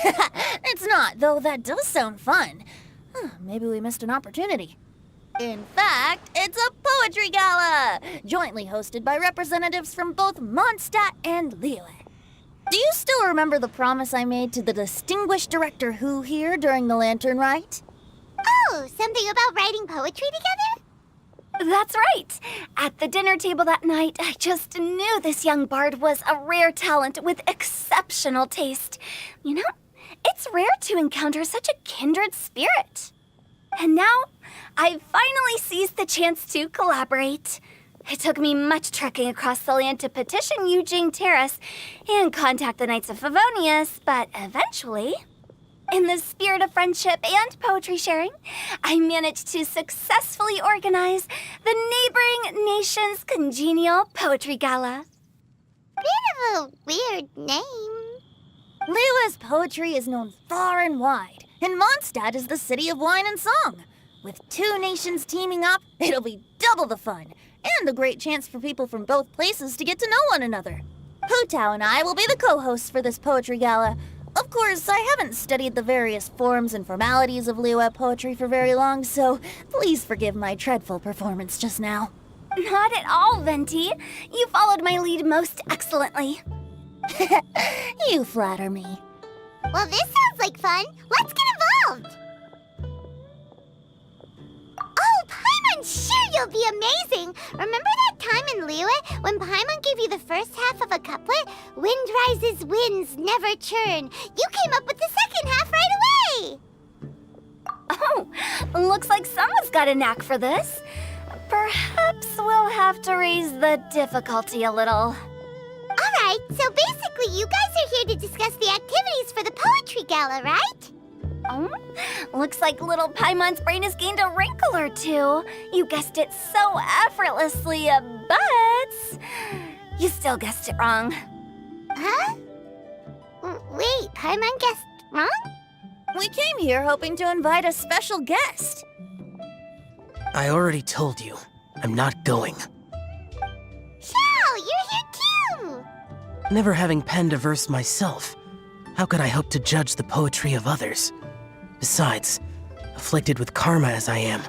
It's not, though that does sound fun. Maybe we missed an opportunity. In fact, it's a poetry gala, jointly hosted by representatives from both Mondstadt and Liyue. Do you still remember the promise I made to the distinguished Director Who here during the Lantern Rite? Oh, something about writing poetry together? That's right. At the dinner table that night, I just knew this young bard was a rare talent with exceptional taste. You know, it's rare to encounter such a kindred spirit. And now, I've finally seized the chance to collaborate. It took me much trekking across the land to petition Eugene Terrace and contact the Knights of Favonius, but eventually, in the spirit of friendship and poetry sharing, I managed to successfully organize the neighboring nation's congenial poetry gala. Bit of a weird name. Liyue's poetry is known far and wide, and Mondstadt is the city of wine and song. With two nations teaming up, it'll be double the fun, and a great chance for people from both places to get to know one another. Hu-Tao and I will be the co-hosts for this poetry gala. Of course, I haven't studied the various forms and formalities of Liyue poetry for very long, so please forgive my dreadful performance just now. Not at all, Venti. You followed my lead most excellently. You flatter me. Well, this sounds like fun. Let's get involved. Oh, Paimon, sure you'll be amazing. Remember that time in Liyue when Paimon gave you the first half of a couplet? Wind rises, winds never churn. You came up with the second half right away. Oh, looks like someone's got a knack for this. Perhaps we'll have to raise the difficulty a little. All right, so basically you guys are here to discuss the activities for the poetry gala, right? Oh, looks like little Paimon's brain has gained a wrinkle or two. You guessed it so effortlessly, but you still guessed it wrong. Huh? Wait, Paimon guessed wrong? We came here hoping to invite a special guest. I already told you, I'm not going. Xiao, you're here too! Never having penned a verse myself, how could I hope to judge the poetry of others? Besides, afflicted with karma as I am,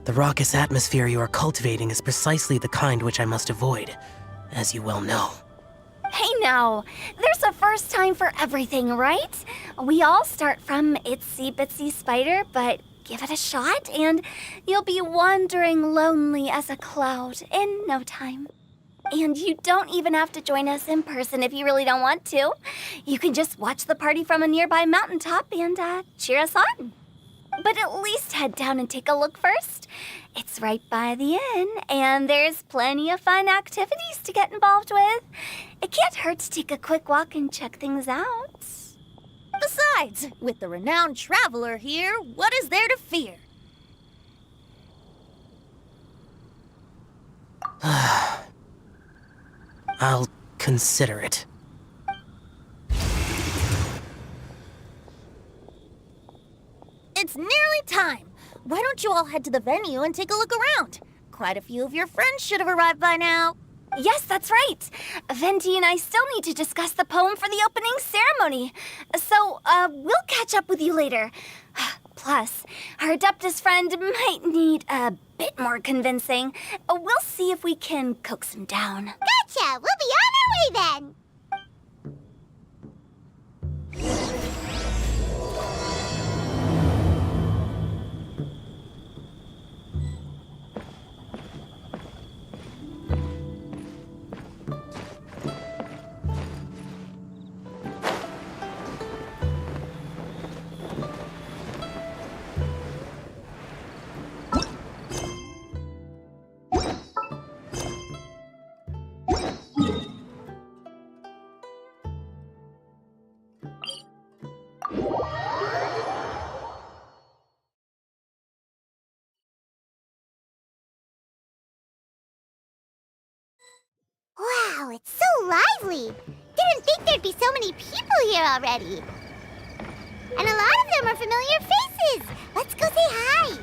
the raucous atmosphere you are cultivating is precisely the kind which I must avoid, as you well know. Hey now, there's a first time for everything, right? We all start from itsy bitsy spider, but give it a shot and you'll be wandering lonely as a cloud in no time. And you don't even have to join us in person if you really don't want to. You can just watch the party from a nearby mountaintop and cheer us on. But at least head down and take a look first. It's right by the inn, and there's plenty of fun activities to get involved with. It can't hurt to take a quick walk and check things out. Besides, with the renowned traveler here, what is there to fear? I'll consider it. It's nearly time. Why don't you all head to the venue and take a look around? Quite a few of your friends should have arrived by now. Yes, that's right. Venti and I still need to discuss the poem for the opening ceremony. So, we'll catch up with you later. Plus, our Adeptus friend might need a bit more convincing. We'll see if we can coax him down. Gotcha! We'll be on our way then! Wow, it's so lively! Didn't think there'd be so many people here already. And a lot of them are familiar faces. Let's go say hi.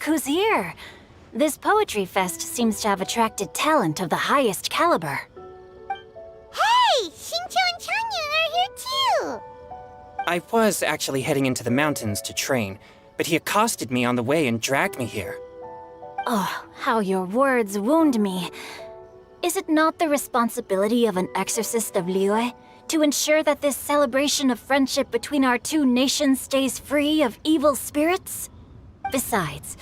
who's here. This poetry fest seems to have attracted talent of the highest caliber. Hey, Shincho and Changyun are here too! I was actually heading into the mountains to train, but he accosted me on the way and dragged me here. Oh, how your words wound me. Is it not the responsibility of an exorcist of Liyue to ensure that this celebration of friendship between our two nations stays free of evil spirits? Besides,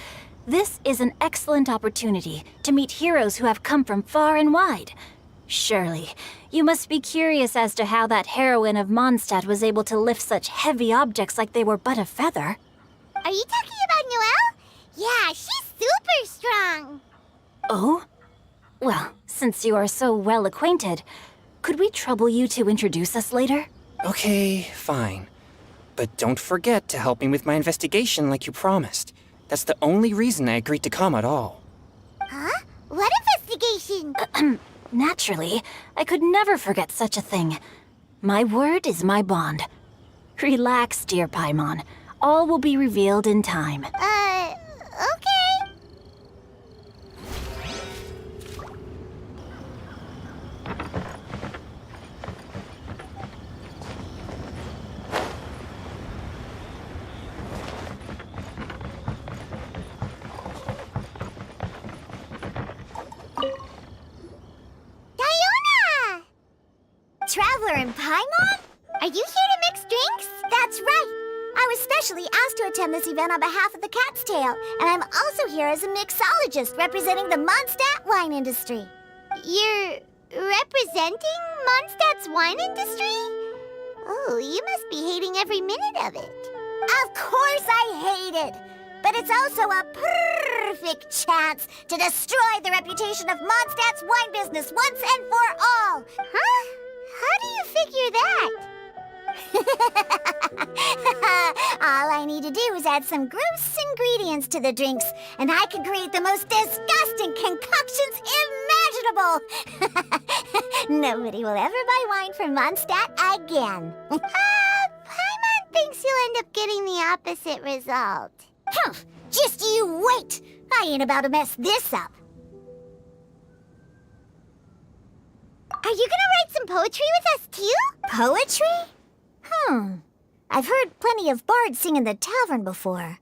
this is an excellent opportunity to meet heroes who have come from far and wide. Surely, you must be curious as to how that heroine of Mondstadt was able to lift such heavy objects like they were but a feather. Are you talking about Noelle? Yeah, she's super strong! Oh? Well, since you are so well acquainted, could we trouble you to introduce us later? Okay, fine. But don't forget to help me with my investigation like you promised. That's the only reason I agreed to come at all. Huh? What investigation? Naturally, I could never forget such a thing. My word is my bond. Relax, dear Paimon. All will be revealed in time. Okay. Diona! Traveler in Paimon? Are you here to mix drinks? That's right. I was specially asked to attend this event on behalf of the Cat's Tail, and I'm also here as a mixologist representing the Mondstadt wine industry. You're representing Mondstadt's wine industry? Oh, you must be hating every minute of it. Of course I hate it! But it's also a perfect chance to destroy the reputation of Mondstadt's wine business once and for all! Huh? How do you figure that? All I need to do is add some gross ingredients to the drinks, and I can create the most disgusting concoctions imaginable! Nobody will ever buy wine from Mondstadt again. Paimon thinks you'll end up getting the opposite result. Just you wait! I ain't about to mess this up. Are you gonna write some poetry with us too? Poetry? I've heard plenty of bards sing in the tavern before,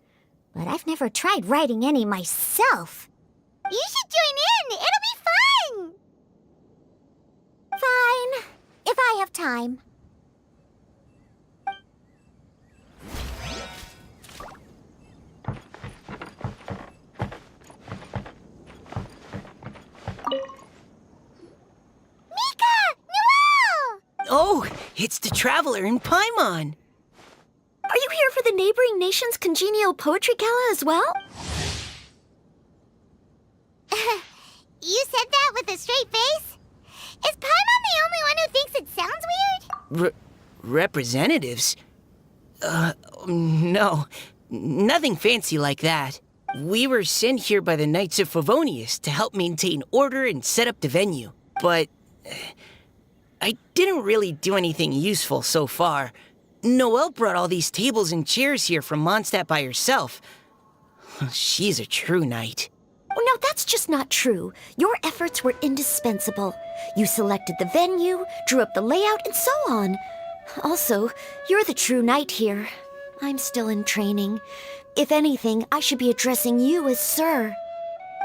but I've never tried writing any myself. You should join in! It'll be fun! Fine, if I have time. Mika! Noelle! Oh, it's the Traveler in Paimon. Are you here for the neighboring nation's congenial poetry gala as well? You said that with a straight face? Is Paimon the only one who thinks it sounds weird? Representatives? No. Nothing fancy like that. We were sent here by the Knights of Favonius to help maintain order and set up the venue. But I didn't really do anything useful so far. Noelle brought all these tables and chairs here from Mondstadt by herself. She's a true knight. Oh, no, that's just not true. Your efforts were indispensable. You selected the venue, drew up the layout, and so on. Also, you're the true knight here. I'm still in training. If anything, I should be addressing you as Sir.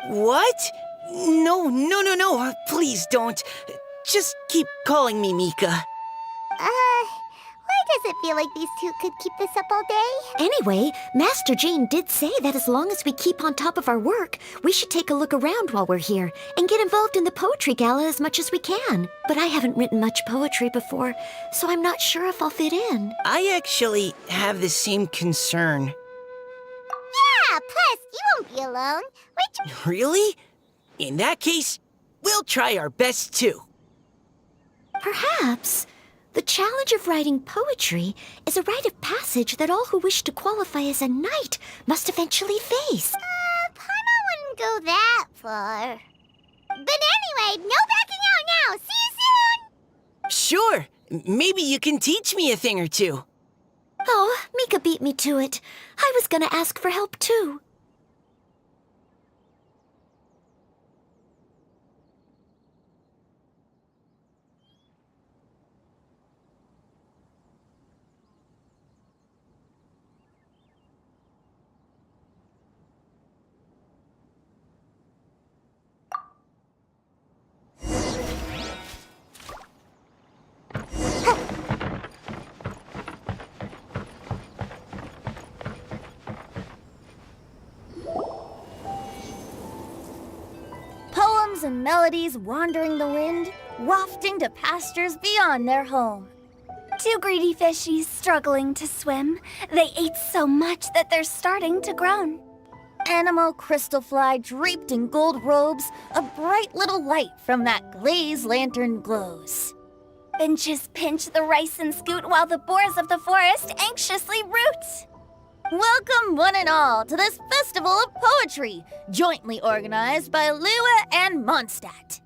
What? No. Please don't. Just keep calling me Mika. Why does it feel like these two could keep this up all day? Anyway, Master Jane did say that as long as we keep on top of our work, we should take a look around while we're here and get involved in the poetry gala as much as we can. But I haven't written much poetry before, so I'm not sure if I'll fit in. I actually have the same concern. Yeah, plus, you won't be alone. Really? In that case, we'll try our best too. Perhaps. The challenge of writing poetry is a rite of passage that all who wish to qualify as a knight must eventually face. Paimon wouldn't go that far. But anyway, no backing out now. See you soon! Sure. Maybe you can teach me a thing or two. Oh, Mika beat me to it. I was gonna ask for help too. songs and melodies wandering the wind, wafting to pastures beyond their home. Two greedy fishies struggling to swim. They ate so much that they're starting to groan. ANEMO crystalfly draped in gold robes, a bright little light from that glazed lantern glows. Benches pinch the rice and scoot while the boars of the forest anxiously root. Welcome, one and all, to this festival of poetry, jointly organized by Liyue and Mondstadt.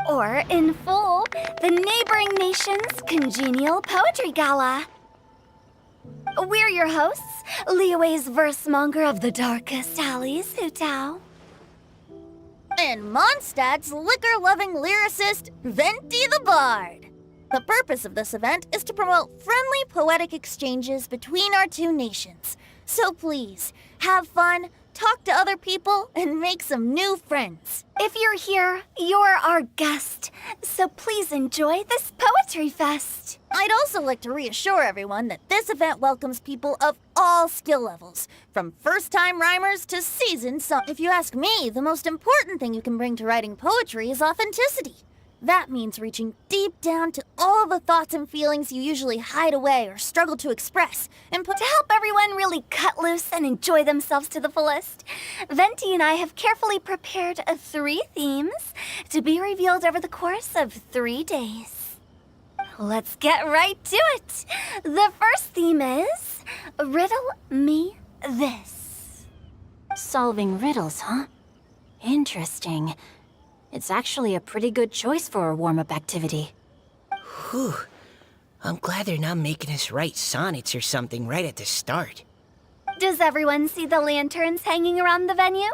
Or, in full, the neighboring nation's congenial poetry gala. We're your hosts, Liyue's verse-monger of the darkest alleys, Hutao. And Mondstadt's liquor-loving lyricist, Venti the Bard. The purpose of this event is to promote friendly poetic exchanges between our two nations. So please, have fun, talk to other people, and make some new friends. If you're here, you're our guest, so please enjoy this poetry fest. I'd also like to reassure everyone that this event welcomes people of all skill levels, from first-time rhymers to seasoned song. If you ask me, the most important thing you can bring to writing poetry is authenticity. That means reaching deep down to all the thoughts and feelings you usually hide away or struggle to express, and To help everyone really cut loose and enjoy themselves to the fullest, Venti and I have carefully prepared 3 themes to be revealed over the course of 3 days. Let's get right to it. The first theme is Riddle Me This. Solving riddles, huh? Interesting. It's actually a pretty good choice for a warm-up activity. Whew. I'm glad they're not making us write sonnets or something right at the start. Does everyone see the lanterns hanging around the venue?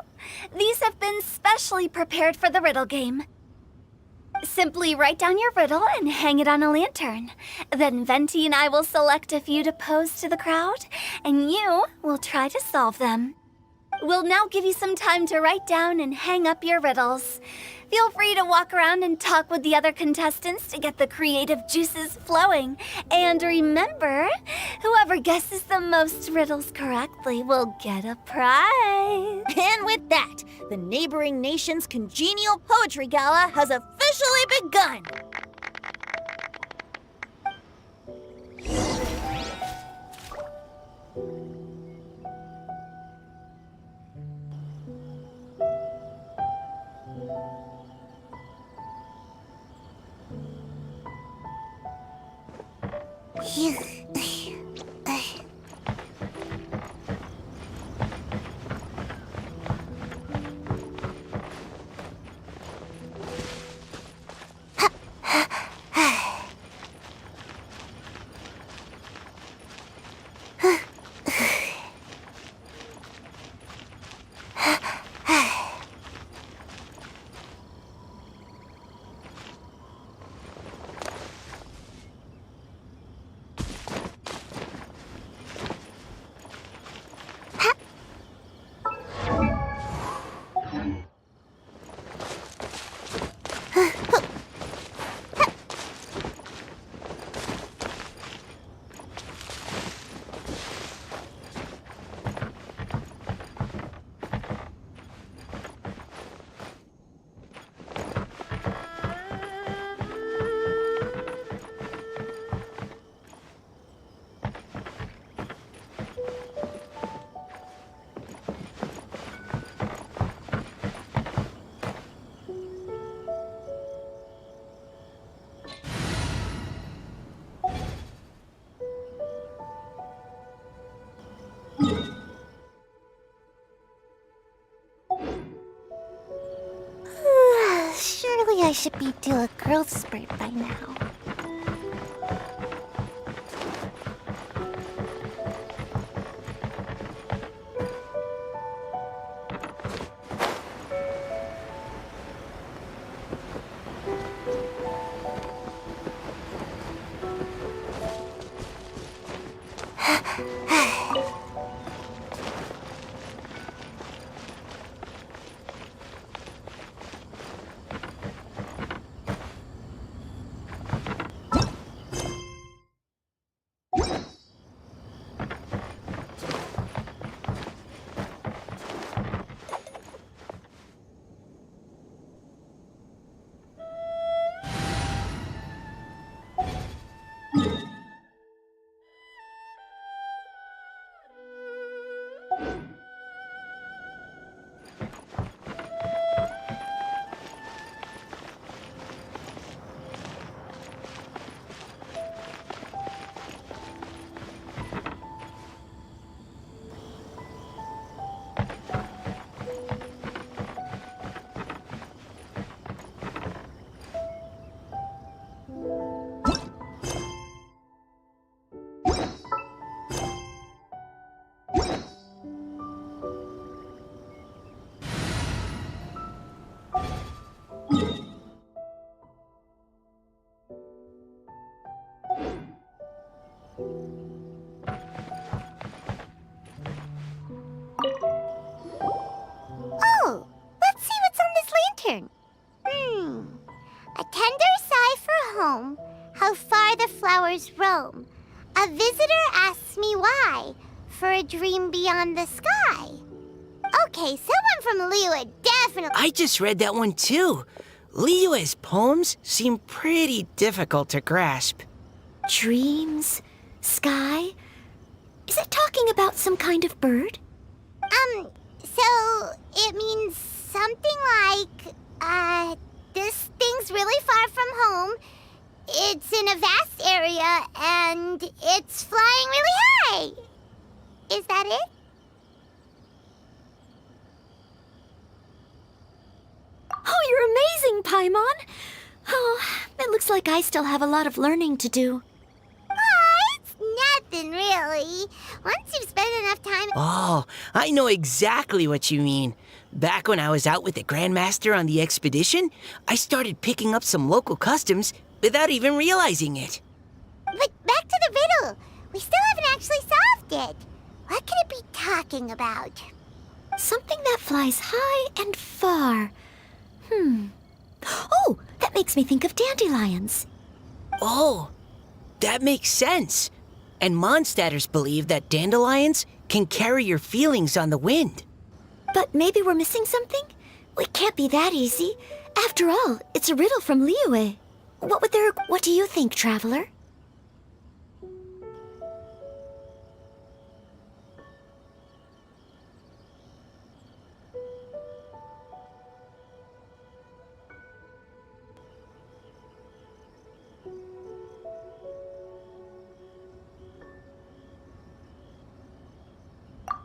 These have been specially prepared for the riddle game. Simply write down your riddle and hang it on a lantern. Then Venti and I will select a few to pose to the crowd, and you will try to solve them. We'll now give you some time to write down and hang up your riddles. Feel free to walk around and talk with the other contestants to get the creative juices flowing. And remember, whoever guesses the most riddles correctly will get a prize. And with that, the neighboring nation's congenial poetry gala has officially begun. Surely I should be due a growth spurt by now. tender sigh for home, how far the flowers roam. A visitor asks me why, for a dream beyond the sky. Okay, someone from Liyue definitely... I just read that one too. Liyue's poems seem pretty difficult to grasp. Dreams? Sky? Is it talking about some kind of bird? So it means something like, this thing's really far from home. It's in a vast area, and it's flying really high. Is that it? Oh, you're amazing, Paimon! Oh, it looks like I still have a lot of learning to do. It's nothing, really. Once you've spent enough time... Oh, I know exactly what you mean. Back when I was out with the Grandmaster on the expedition, I started picking up some local customs without even realizing it. But back to the riddle. We still haven't actually solved it. What could it be talking about? Something that flies high and far. Oh, that makes me think of dandelions. Oh, that makes sense. And Mondstadters believe that dandelions can carry your feelings on the wind. But maybe we're missing something? It can't be that easy. After all, it's a riddle from Liyue. What do you think, Traveler?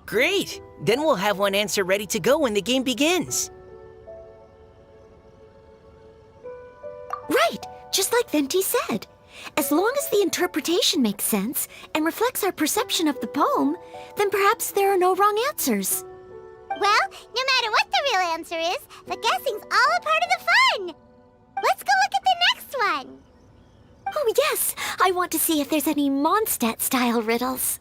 Great! Then we'll have one answer ready to go when the game begins. Right, just like Venti said. As long as the interpretation makes sense and reflects our perception of the poem, then perhaps there are no wrong answers. Well, no matter what the real answer is, the guessing's all a part of the fun. Let's go look at the next one. Oh yes, I want to see if there's any Mondstadt-style riddles.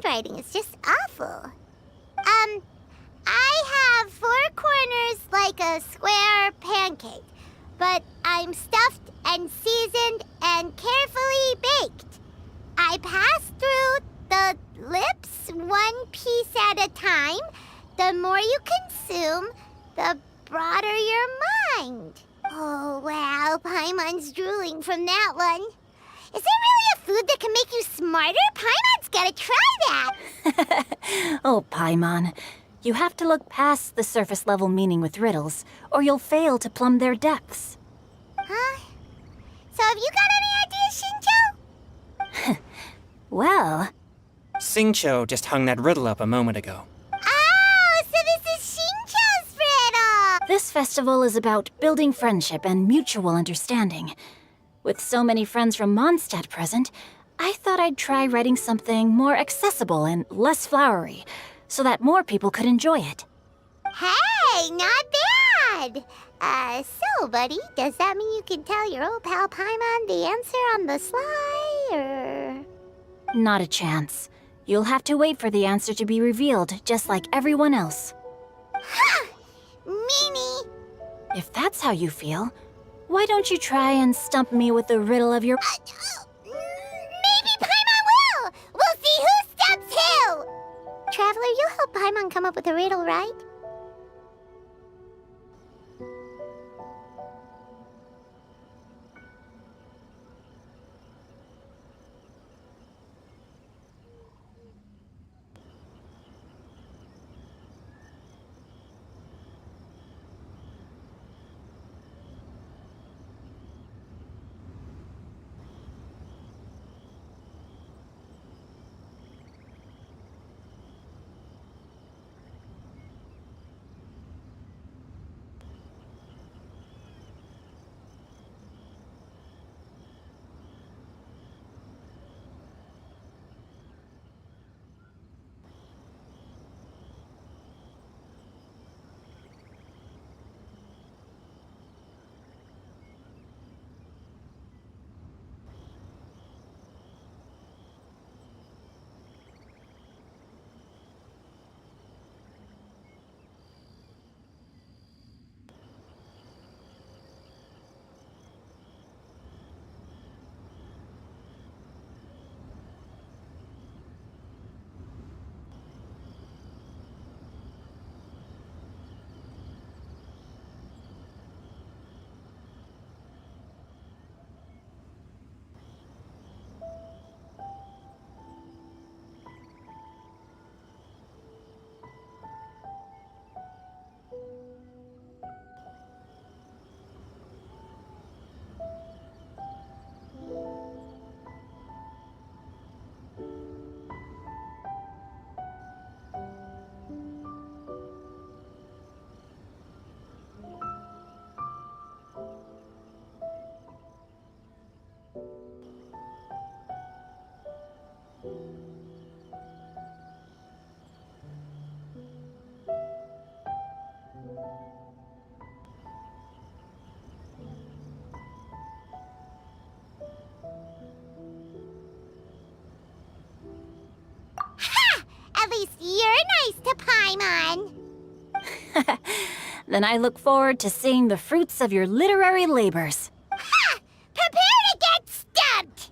handwriting is just awful. I have 4 corners like a square pancake, but I'm stuffed and seasoned and carefully baked. I pass through the lips 1 piece at a time. The more you consume, the broader your mind. Oh, wow, Paimon's drooling from that one. Is there really a food that can make you smarter? Paimon's gotta try that! Oh, Paimon. You have to look past the surface-level meaning with riddles, or you'll fail to plumb their depths. Huh? So have you got any ideas, Shincho? Well... Xingqiu just hung that riddle up a moment ago. Oh, so this is Shincho's riddle! This festival is about building friendship and mutual understanding. With so many friends from Mondstadt present, I thought I'd try writing something more accessible and less flowery, so that more people could enjoy it. Hey, not bad! So, buddy, does that mean you can tell your old pal Paimon the answer on the sly, or...? Not a chance. You'll have to wait for the answer to be revealed, just like everyone else. Ha! Meanie! If that's how you feel, why don't you try and stump me with the riddle of your... Maybe Paimon will! We'll see who stumps who! Traveler, you'll help Paimon come up with a riddle, right? At least you're nice to Paimon. Then I look forward to seeing the fruits of your literary labors. Ha! Prepare to get stumped!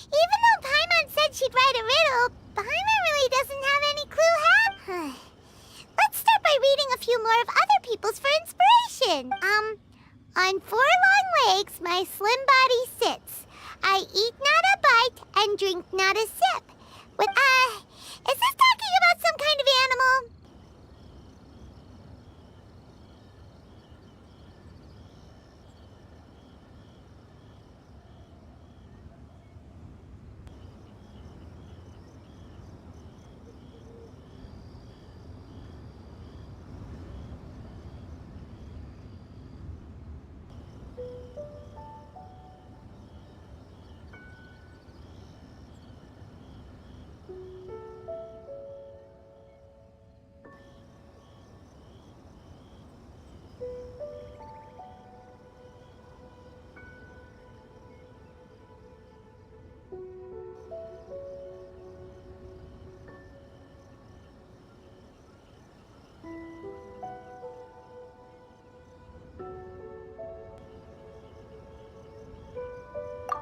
Even though Paimon said she'd write a riddle, Paimon really doesn't have any clue how. Let's start by reading a few more of other people's for inspiration. On 4 long legs, my slim body sits. I eat not a bite and drink not a sip. With, is this talking about some kind of animal?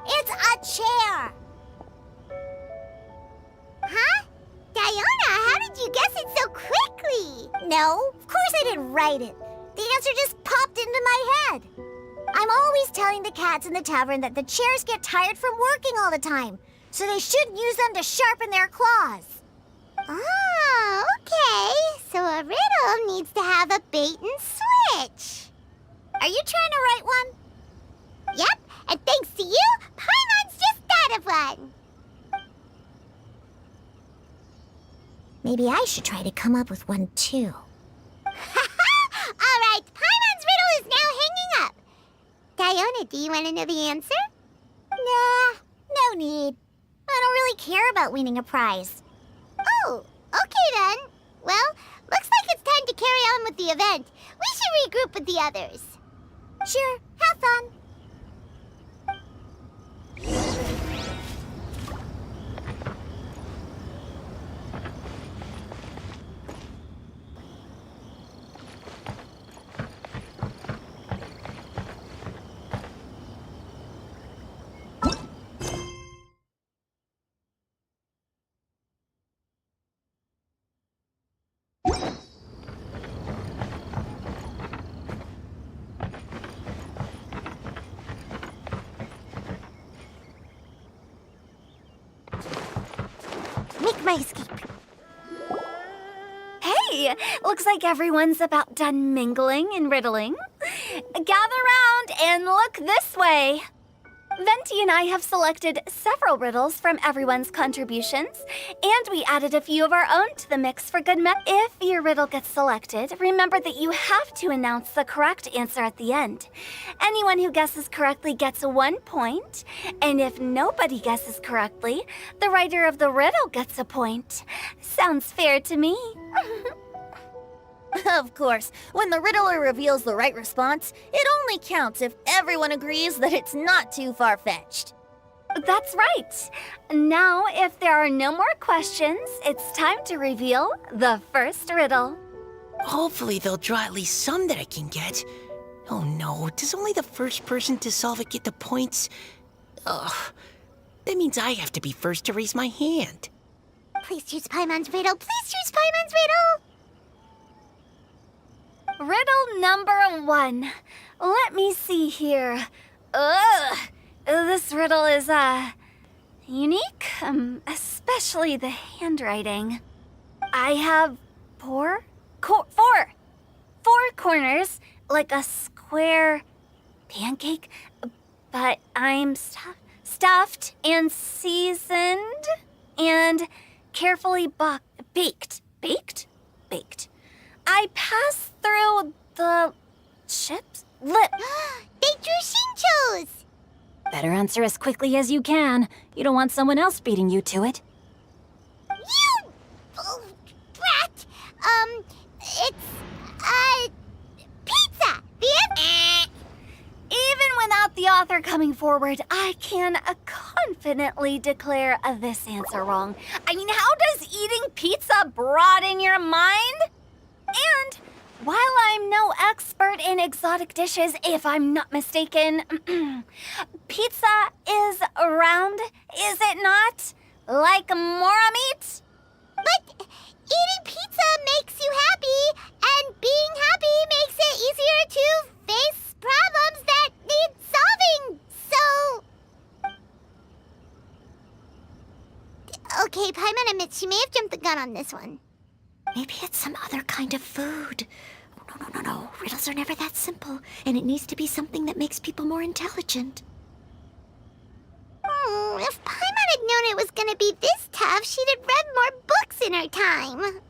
It's a chair! Huh? Diona, how did you guess it so quickly? No, of course I didn't write it. The answer just popped into my head. I'm always telling the cats in the tavern that the chairs get tired from working all the time, so they shouldn't use them to sharpen their claws. Oh, okay. So a riddle needs to have a bait and switch. Are you trying to write one? Yep, and thanks to you, Paimon's just thought of one. Maybe I should try to come up with one too. All right, Paimon's riddle is now hanging up. Diona, do you want to know the answer? Nah, no need. I don't really care about winning a prize. Oh, okay then. Well, looks like it's time to the event. We should regroup with the others. Sure. Have fun. Make my escape. Hey, looks like everyone's about done mingling and riddling. Gather round and look this way. Venti and I have selected several riddles from everyone's contributions, and we added a few of our own to the mix for good measure. If your riddle gets selected, remember that you have to announce the correct answer at the end. Anyone who guesses correctly gets 1 point, and if nobody guesses correctly, the writer of the riddle gets a point. Sounds fair to me. Of course, when the riddler reveals the right response, it only counts if everyone agrees that it's not too far-fetched. That's right. Now, if there are no more questions, it's time to reveal the first riddle. Hopefully they'll draw at least some that I can get. Oh no, does only the first person to solve it get the points? Ugh, that means I have to be first to raise my hand. Please choose Paimon's riddle. Please choose Paimon's riddle. Riddle number 1. Let me see here. Ugh, this riddle is, unique, especially the handwriting. I have four corners, like a square pancake, but I'm stuffed and seasoned and carefully baked. Baked. I pass through the chips lip. They drew Shinchos. Better answer as quickly as you can. You don't want someone else beating you to it. You brat. It's pizza. Even without the author coming forward, I can confidently declare this answer wrong. I mean, how does eating pizza broaden your mind? And while I'm no expert in exotic dishes, if I'm not mistaken, pizza is round, is it not? Like mora meat? But eating pizza makes you happy, and being happy makes it easier to face problems that need solving. So, okay, Paimon admits she may have jumped the gun on this one. Maybe it's some other kind of food. No. Riddles are never that simple, and it needs to be something that makes people more intelligent. If Paimon had known it was gonna be this tough, she'd have read more books in her time.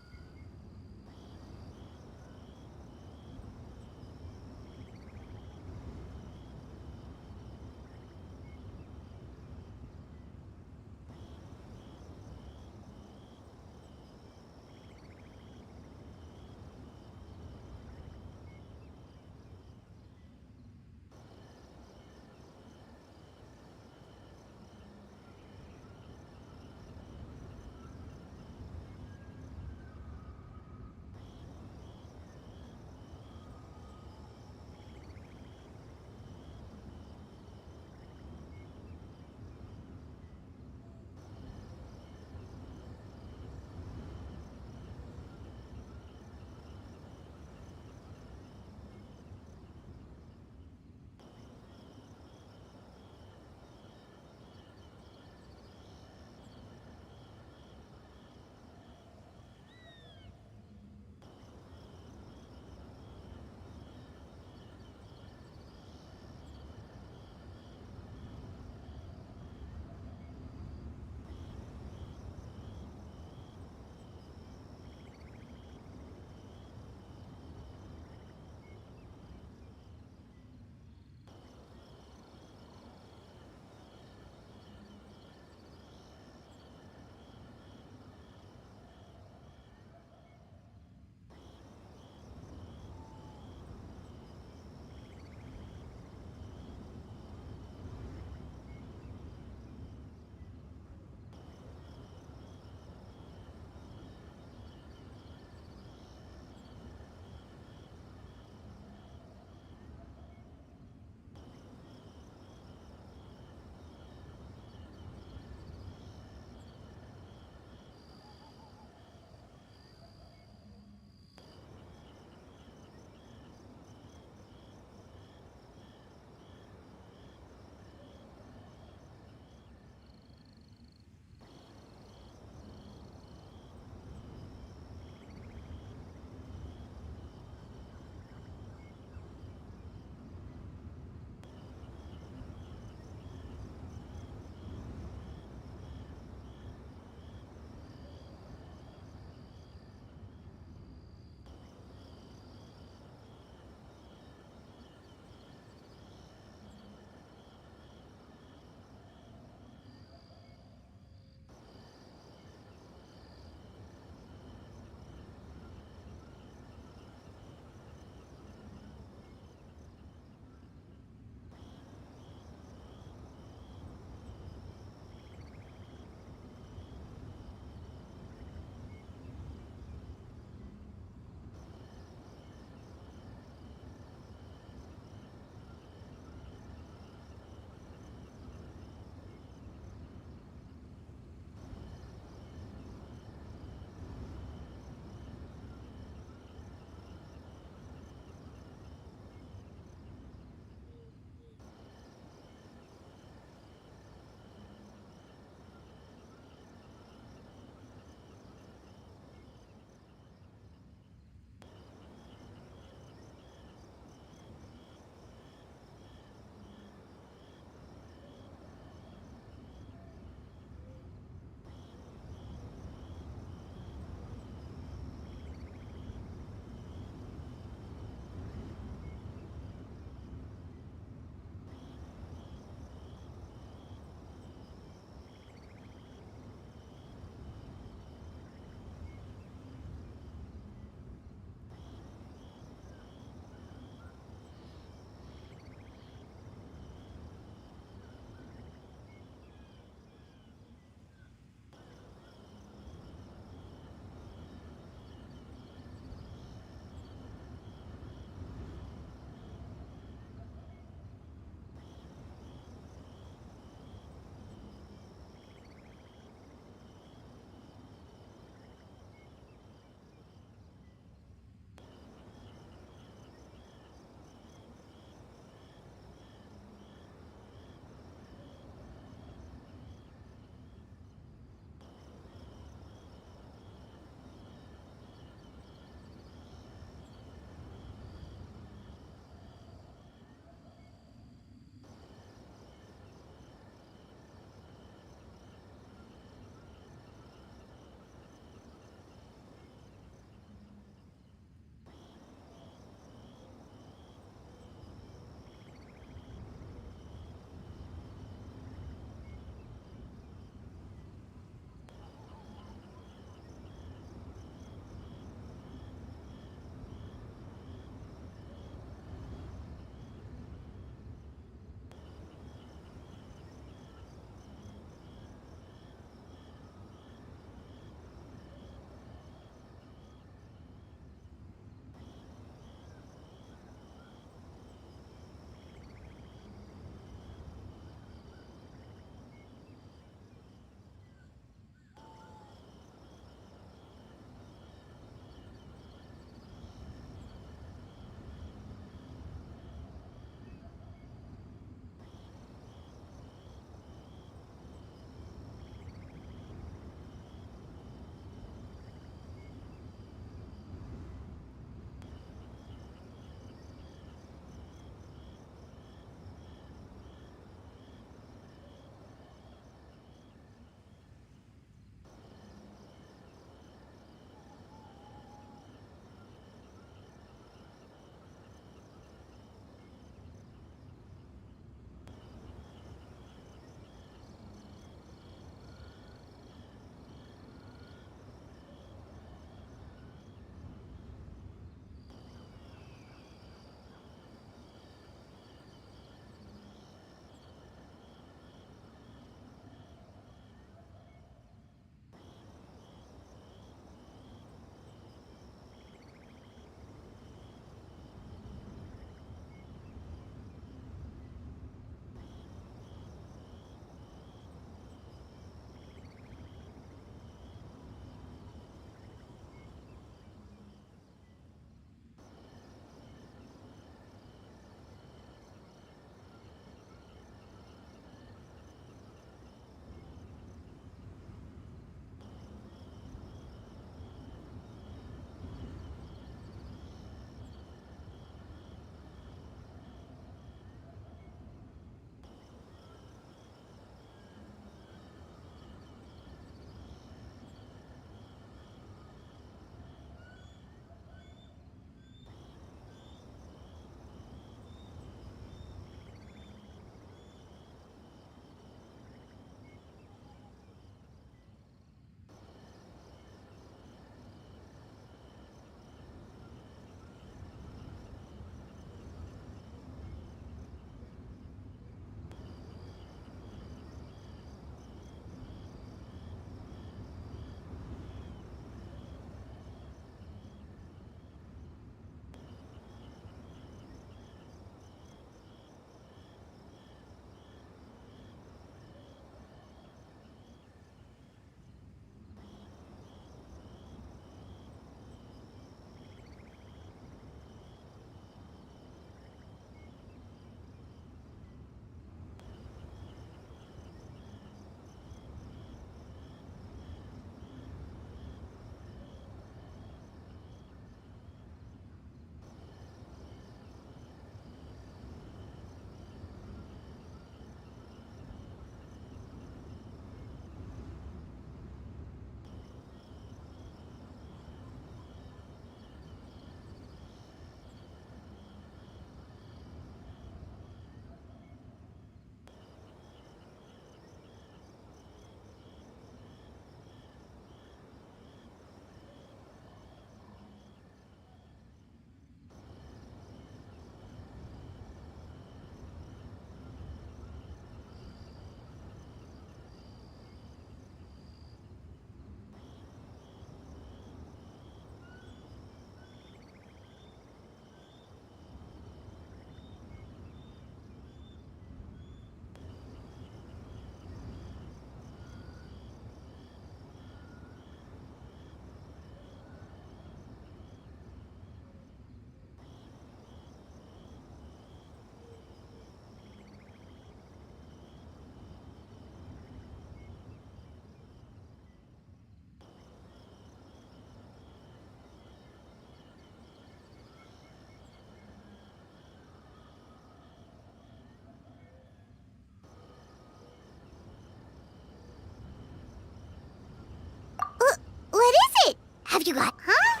have you got? Huh?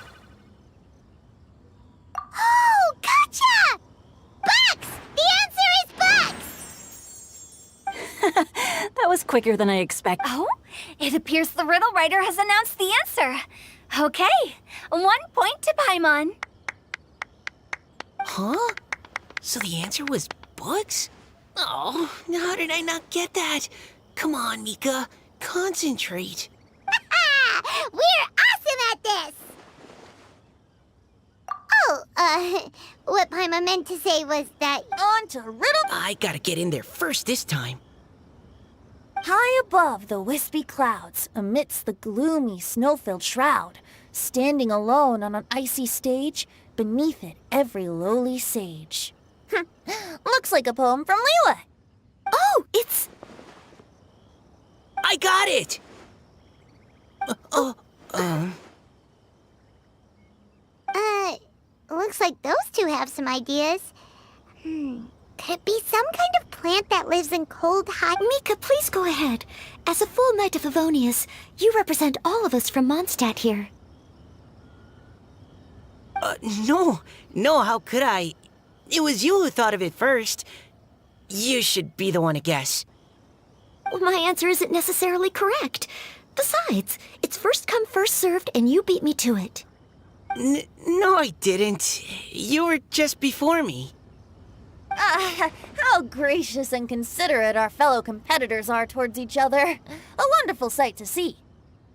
Oh, gotcha! Bucks! The answer is bucks! That was quicker than I expected. Oh, it appears the riddle writer has announced the answer. Okay, 1 point to Paimon. Huh? So the answer was bugs? Oh, how did I not get that? Come on, Mika. Concentrate. We're awesome at this! Oh, what Paimon meant to say was that... On to riddle. I gotta get in there first this time. High above the wispy clouds, amidst the gloomy snow-filled shroud, standing alone on an icy stage, beneath it every lowly sage. Looks like a poem from Liyue. Oh, it's... I got it! Looks like those two have some ideas. Could it be some kind of plant that lives in cold, hot... Mika, please go ahead. As a full Knight of Favonius, you represent all of us from Mondstadt here. No, how could I? It was you who thought of it first. You should be the one to guess. Well, my answer isn't necessarily correct. Besides, it's first come, first served, and you beat me to it. No, I didn't. You were just before me. How gracious and considerate our fellow competitors are towards each other. A wonderful sight to see.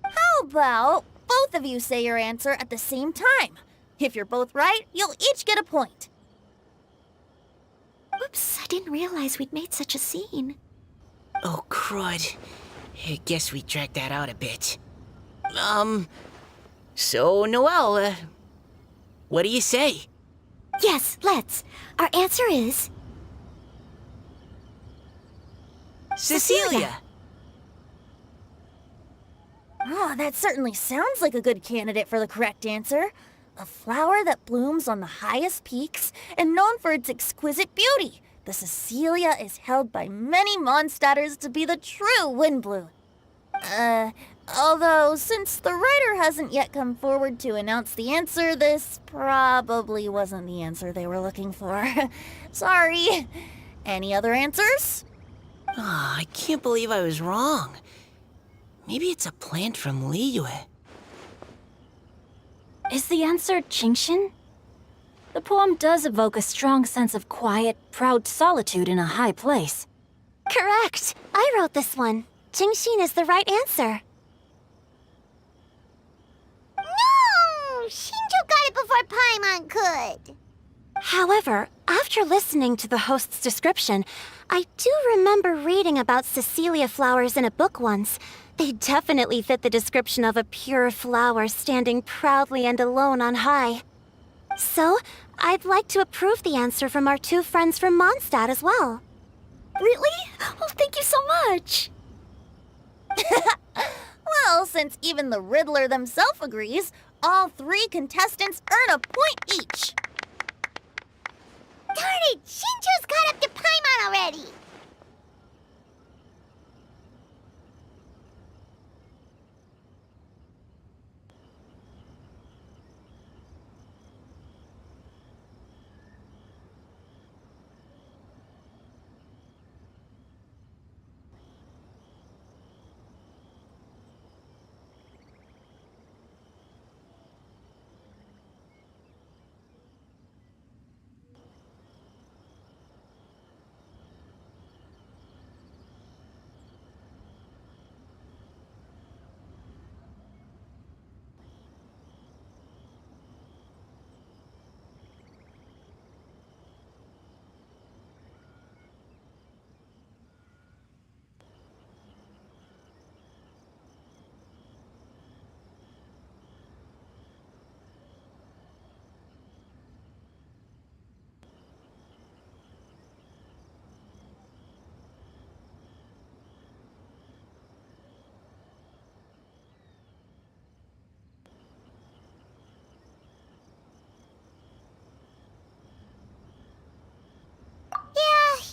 How about both of you say your answer at the same time? If you're both right, you'll each get a point. Oops, I didn't realize we'd made such a scene. Oh, crud. I guess we dragged that out a bit. So, Noelle, what do you say? Yes, let's. Our answer is... Cecilia! Oh, that certainly sounds like a good candidate for the correct answer. A flower that blooms on the highest peaks and known for its exquisite beauty. The Cecilia is held by many Mondstadters to be the true windbloom. Although, since the writer hasn't yet come forward to announce the answer, this probably wasn't the answer they were looking for. Sorry. Any other answers? I can't believe I was wrong. Maybe it's a plant from Liyue. Is the answer Genshin? The poem does evoke a strong sense of quiet, proud solitude in a high place. Correct. I wrote this one. Genshin is the right answer. No! Shinjo got it before Paimon could. However, after listening to the host's description, I do remember reading about Cecilia flowers in a book once. They definitely fit the description of a pure flower standing proudly and alone on high. So, I'd like to approve the answer from our two friends from Mondstadt as well. Really? Oh, thank you so much. Well, since even the Riddler themselves agrees, all three contestants earn a point each. Darn it! Shinjo's caught up to Paimon already!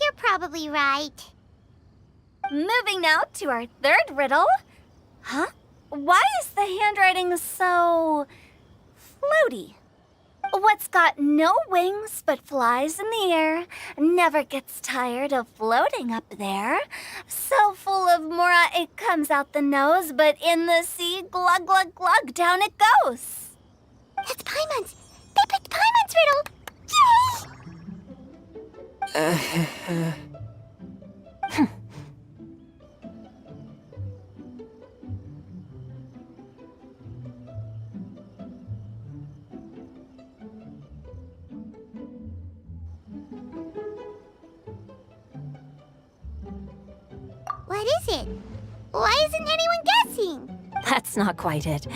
You're probably right. Moving now to our third riddle. Huh? Why is the handwriting so Lodi. What's got no wings but flies in the air, never gets tired of floating up there. So full of mora it comes out the nose, but in the sea, glug glug glug, down it goes. That's Paimon's. They picked Paimon's riddle. Yay! What is it? Why isn't anyone guessing? That's not quite it.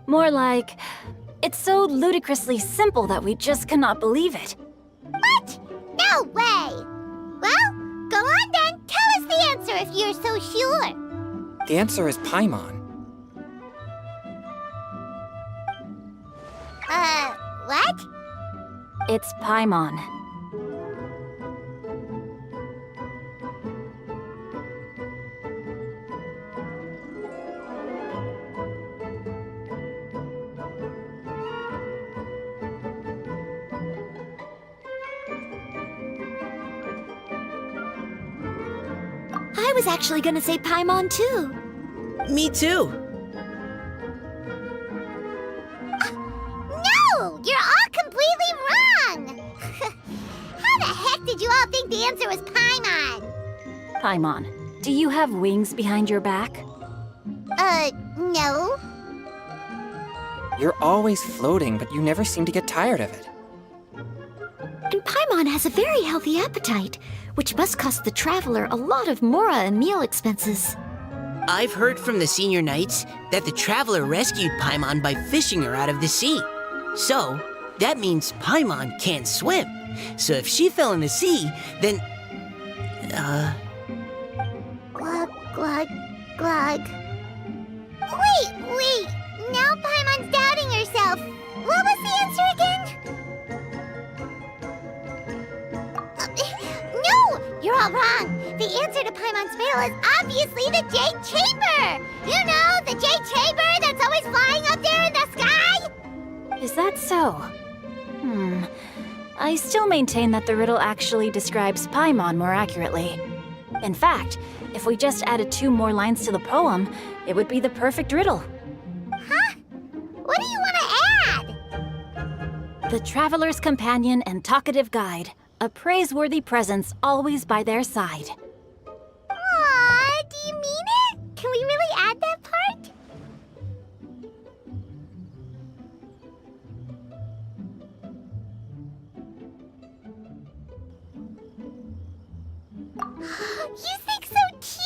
More like, it's so ludicrously simple that we just cannot believe it. What? No way! Well, go on then. Tell us the answer if you're so sure. The answer is Paimon. What? It's Paimon. I was actually gonna say Paimon too. Me too. No! You're all completely wrong! How the heck did you all think the answer was Paimon? Paimon, do you have wings behind your back? No. You're always floating, but you never seem to get tired of it. And Paimon has a very healthy appetite, which must cost the traveler a lot of mora and meal expenses. I've heard from the senior knights that the traveler rescued Paimon by fishing her out of the sea. So, that means Paimon can't swim. So if she fell in the sea, then... Glug, glug, glug. Wait! Now Paimon's doubting herself. What was the answer again? No! You're all wrong. The answer to Paimon's riddle is obviously the Jade Chamber! You know, the Jade Chamber that's always flying up there in the sky? Is that so? I still maintain that the riddle actually describes Paimon more accurately. In fact, if we just added 2 more lines to the poem, it would be the perfect riddle. Huh? What do you want to add? The traveler's companion and talkative guide, a praiseworthy presence always by their side. Aw, do you mean it? Can we really add that part? You think so too?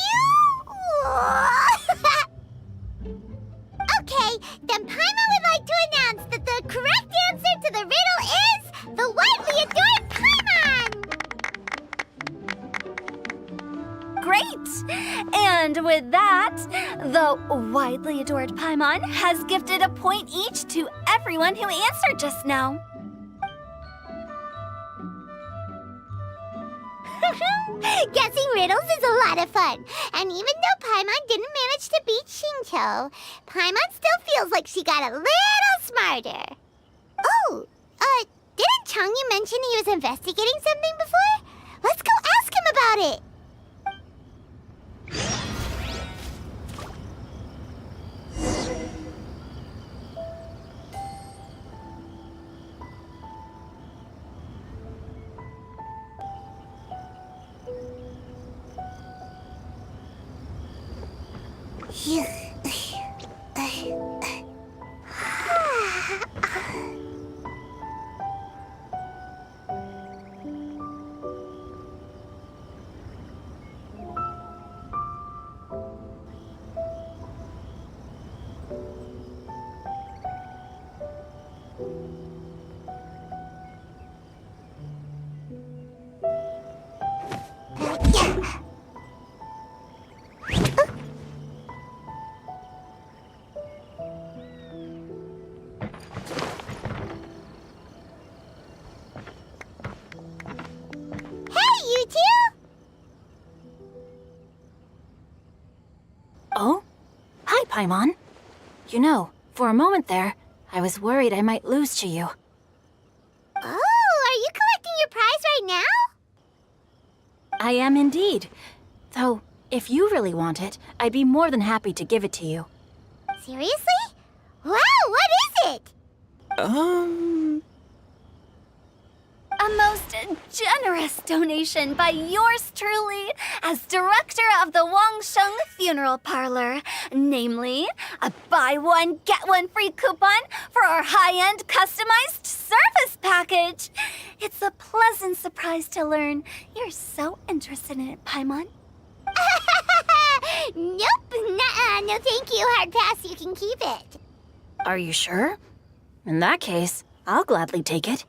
Okay, then Paimon would like to announce that the correct answer to the riddle is the widely adored Paimon! Great! And with that, the widely adored Paimon has gifted a point each to everyone who answered just now. Guessing riddles is a lot of fun. And even though Paimon didn't manage to beat Xingqiu, Paimon still feels like she got a little smarter. Oh, didn't Changyu mention he was investigating something before? Let's go ask him about it. Oh? Hi, Paimon. You know, for a moment there, I was worried I might lose to you. Oh, are you collecting your prize right now? I am indeed. Though, if you really want it, I'd be more than happy to give it to you. Seriously? Wow, what is it? A most generous donation by yours truly as director of the Wangsheng Funeral Parlor. Namely, a buy one, get one free coupon for our high-end customized service package. It's a pleasant surprise to learn you're so interested in it, Paimon. Nope, nuh-uh, no thank you, hard pass, you can keep it. Are you sure? In that case, I'll gladly take it.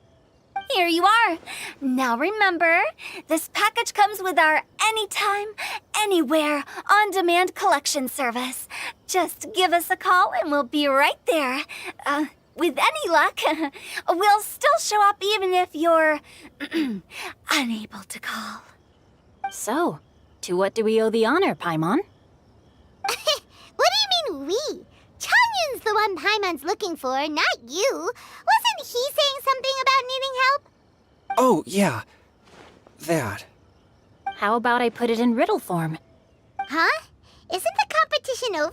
Here you are. Now remember, this package comes with our anytime, anywhere, on-demand collection service. Just give us a call and we'll be right there. With any luck, we'll still show up even if you're unable to call. So, to what do we owe the honor, Paimon? What do you mean we? Changyun's the one Paimon's looking for, not you. Wasn't he saying something about needing help? Oh, yeah. That. How about I put it in riddle form? Huh? Isn't the competition over?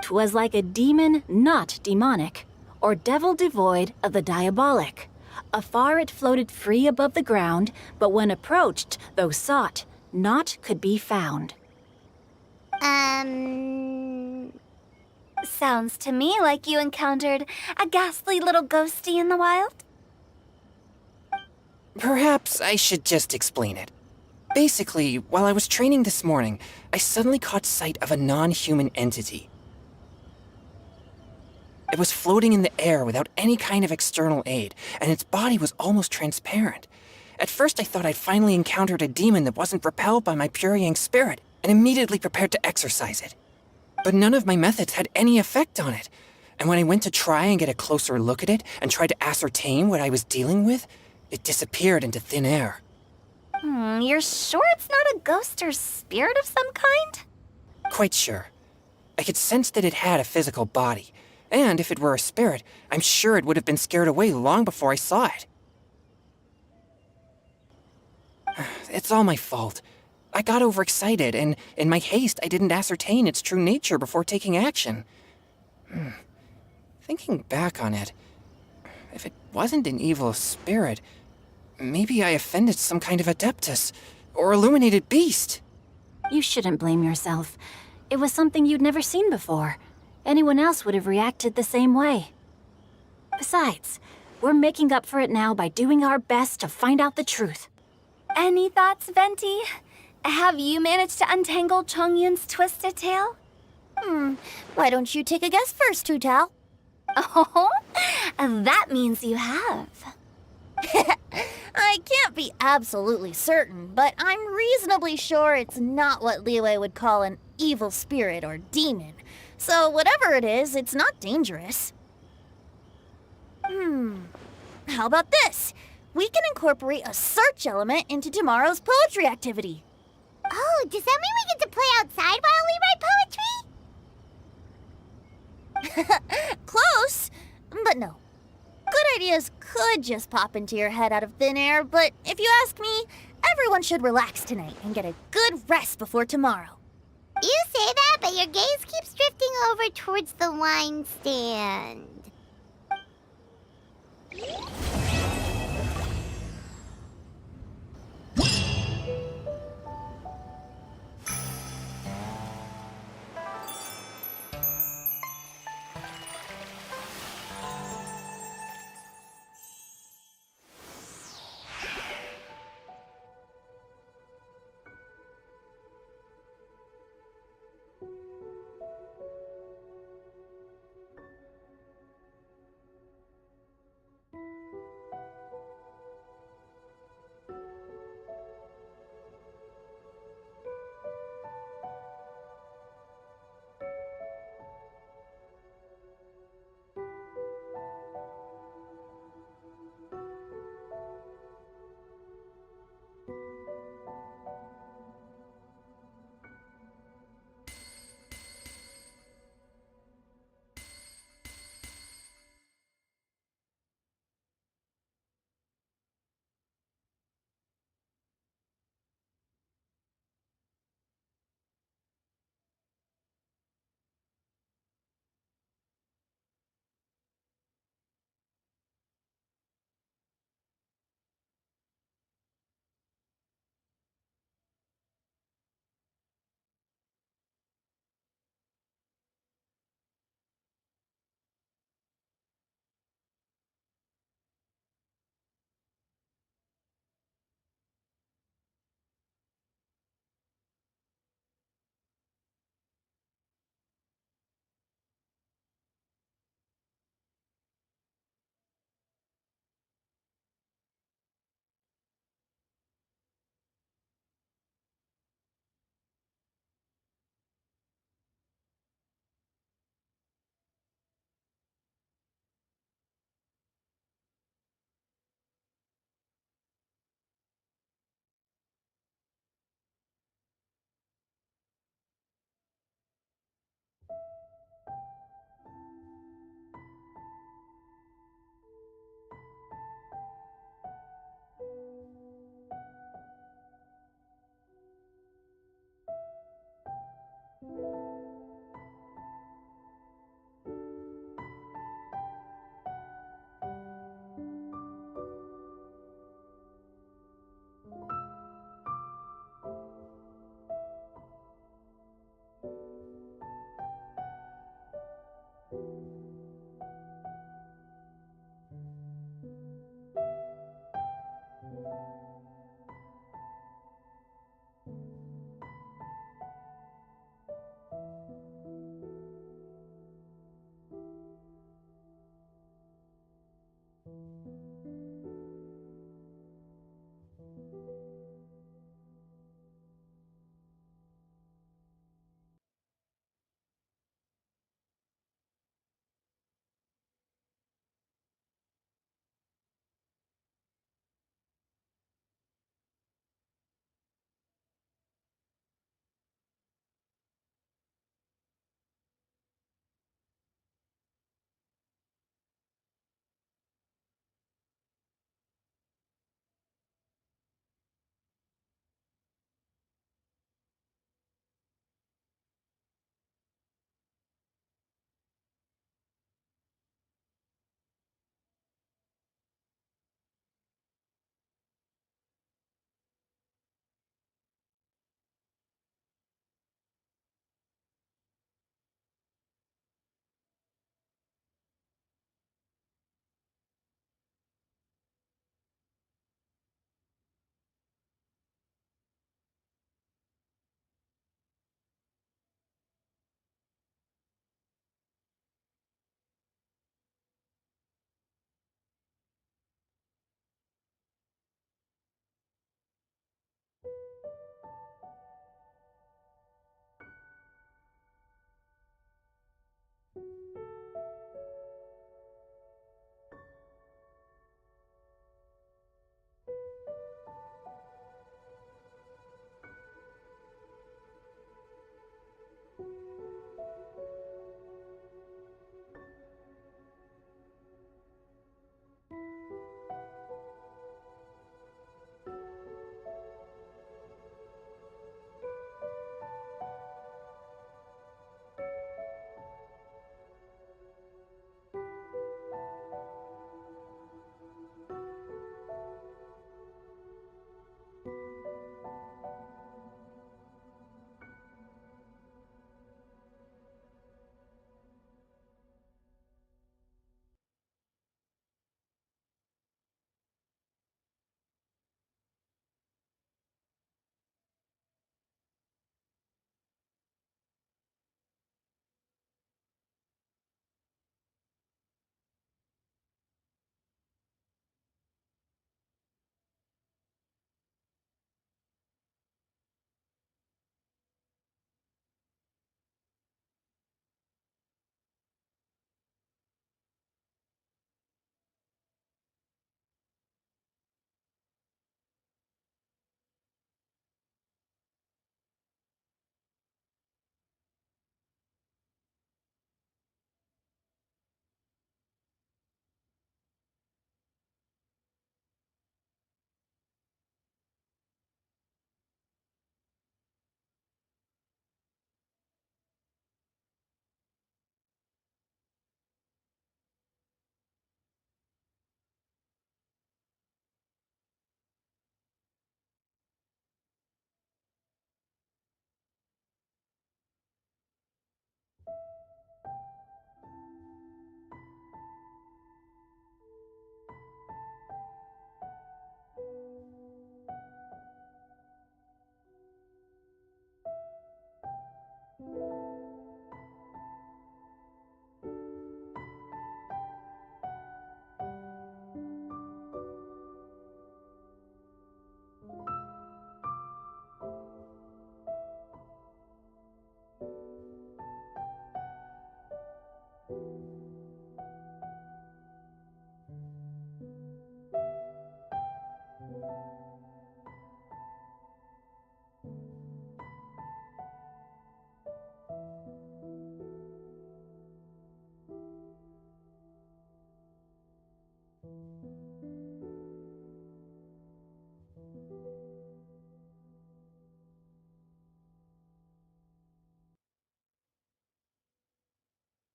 'Twas like a demon not demonic, or devil devoid of the diabolic. Afar it floated free above the ground, but when approached, though sought, naught could be found. Sounds to me like you encountered a ghastly little ghosty in the wild. Perhaps I should just explain it. Basically, while I was training this morning, I suddenly caught sight of a non-human entity. It was floating in the air without any kind of external aid, and its body was almost transparent. At first I thought I'd finally encountered a demon that wasn't repelled by my pure yang spirit, and immediately prepared to exorcise it. But none of my methods had any effect on it, and when I went to try and get a closer look at it and tried to ascertain what I was dealing with, it disappeared into thin air. You're sure it's not a ghost or spirit of some kind? Quite sure. I could sense that it had a physical body, and if it were a spirit, I'm sure it would have been scared away long before I saw it. It's all my fault. I got overexcited, and in my haste, I didn't ascertain its true nature before taking action. Thinking back on it, if it wasn't an evil spirit, maybe I offended some kind of adeptus or illuminated beast. You shouldn't blame yourself. It was something you'd never seen before. Anyone else would have reacted the same way. Besides, we're making up for it now by doing our best to find out the truth. Any thoughts, Venti? Have you managed to untangle Chongyun's twisted tail? Why don't you take a guess first, Tutao? Oh, that means you have. I can't be absolutely certain, but I'm reasonably sure it's not what Liyue would call an evil spirit or demon. So whatever it is, it's not dangerous. How about this? We can incorporate a search element into tomorrow's poetry activity. Oh, does that mean we get to play outside while we write poetry? Close, but no. Good ideas could just pop into your head out of thin air, but if you ask me, everyone should relax tonight and get a good rest before tomorrow. You say that, but your gaze keeps drifting over towards the wine stand.